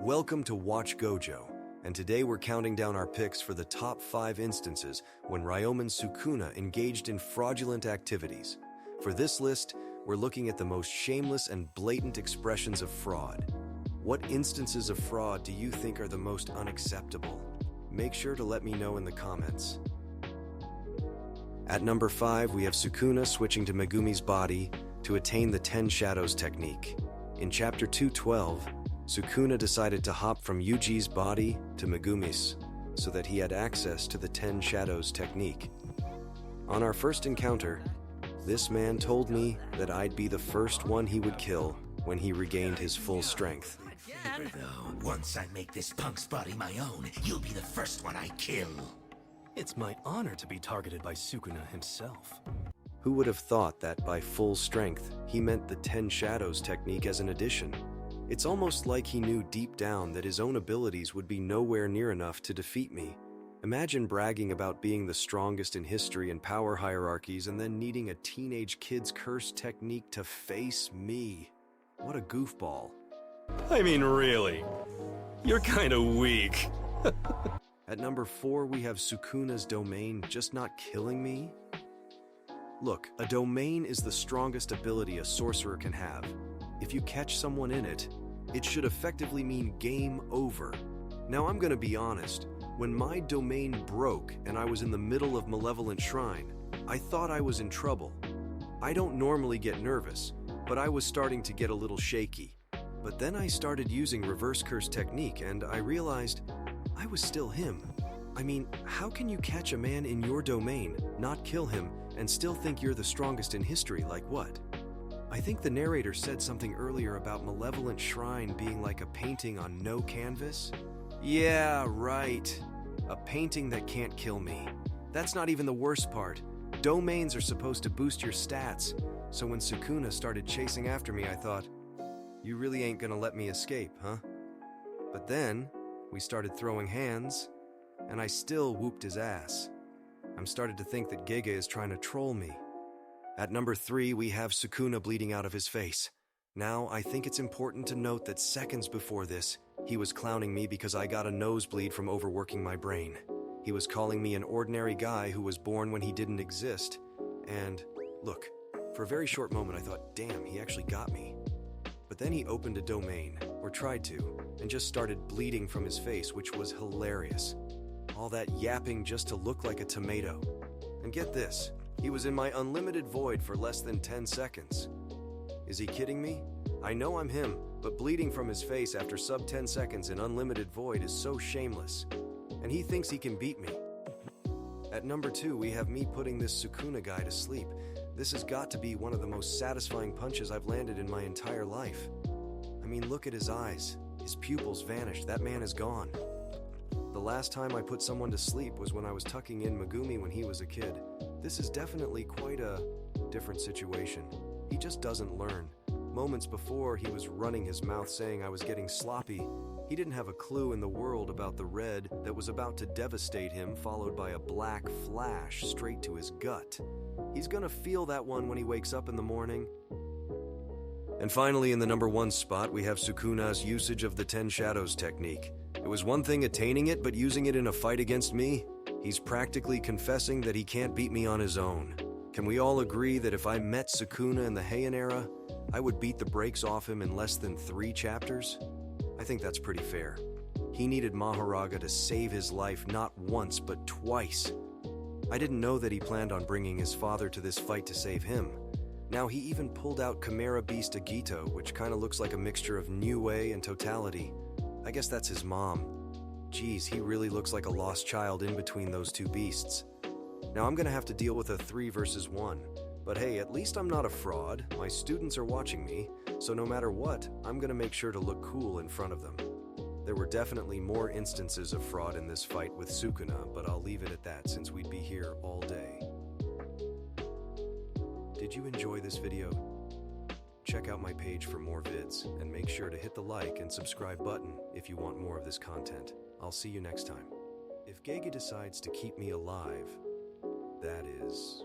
Welcome to WatchGojo, and today we're counting down our picks for the top 5 instances when Ryomen Sukuna engaged in fraudulent activities. For this list, we're looking at the most shameless and blatant expressions of fraud. What instances of fraud do you think are the most unacceptable? Make sure to let me know in the comments. At number 5, we have Sukuna switching to Megumi's body to attain the 10 Shadows technique. In Chapter 212, Sukuna decided to hop from Yuji's body to Megumi's so that he had access to the 10 Shadows technique. On our first encounter, this man told me that I'd be the first one he would kill when he regained his full strength. Once I make this punk's body my own, you'll be the first one I kill. It's my honor to be targeted by Sukuna himself. Who would have thought that by full strength, he meant the 10 Shadows technique as an addition? It's almost like he knew deep down that his own abilities would be nowhere near enough to defeat me. Imagine bragging about being the strongest in history and power hierarchies and then needing a teenage kid's curse technique to face me. What a goofball. I mean, really? You're kinda weak. At number 4, we have Sukuna's domain just not killing me. Look, a domain is the strongest ability a sorcerer can have. If you catch someone in it, it should effectively mean game over. Now I'm gonna be honest, when my domain broke and I was in the middle of Malevolent Shrine, I thought I was in trouble. I don't normally get nervous, but I was starting to get a little shaky. But then I started using reverse curse technique and I realized I was still him. I mean, how can you catch a man in your domain, not kill him, and still think you're the strongest in history? Like what? I think the narrator said something earlier about Malevolent Shrine being like a painting on no canvas. Yeah, right. A painting that can't kill me. That's not even the worst part. Domains are supposed to boost your stats. So when Sukuna started chasing after me, I thought, you really ain't gonna let me escape, huh? But then, we started throwing hands, and I still whooped his ass. I'm starting to think that Gege is trying to troll me. At number 3, we have Sukuna bleeding out of his face. Now, I think it's important to note that seconds before this, he was clowning me because I got a nosebleed from overworking my brain. He was calling me an ordinary guy who was born when he didn't exist. And, look, for a very short moment I thought, damn, he actually got me. But then he opened a domain, or tried to, and just started bleeding from his face, which was hilarious. All that yapping just to look like a tomato. And get this, he was in my unlimited void for less than 10 seconds. Is he kidding me? I know I'm him, but bleeding from his face after sub 10 seconds in unlimited void is so shameless. And he thinks he can beat me. At number 2, we have me putting this Sukuna guy to sleep. This has got to be one of the most satisfying punches I've landed in my entire life. I mean, look at his eyes. His pupils vanished. That man is gone. The last time I put someone to sleep was when I was tucking in Megumi when he was a kid. This is definitely quite a different situation. He just doesn't learn. Moments before, he was running his mouth saying I was getting sloppy. He didn't have a clue in the world about the red that was about to devastate him, followed by a black flash straight to his gut. He's gonna feel that one when he wakes up in the morning. And finally, in the number 1 spot, we have Sukuna's usage of the 10 Shadows technique. It was one thing attaining it, but using it in a fight against me? He's practically confessing that he can't beat me on his own. Can we all agree that if I met Sukuna in the Heian era, I would beat the brakes off him in less than 3 chapters? I think that's pretty fair. He needed Mahoraga to save his life not once, but twice. I didn't know that he planned on bringing his father to this fight to save him. Now he even pulled out Chimera Beast Agito, which kinda looks like a mixture of Niue and Totality. I guess that's his mom. Geez, he really looks like a lost child in between those 2 beasts. Now I'm gonna have to deal with a 3 versus 1. But hey, at least I'm not a fraud. My students are watching me, so no matter what, I'm gonna make sure to look cool in front of them. There were definitely more instances of fraud in this fight with Sukuna, but I'll leave it at that since we'd be here all day. Did you enjoy this video? Check out my page for more vids, and make sure to hit the like and subscribe button if you want more of this content. I'll see you next time. If Gege decides to keep me alive, that is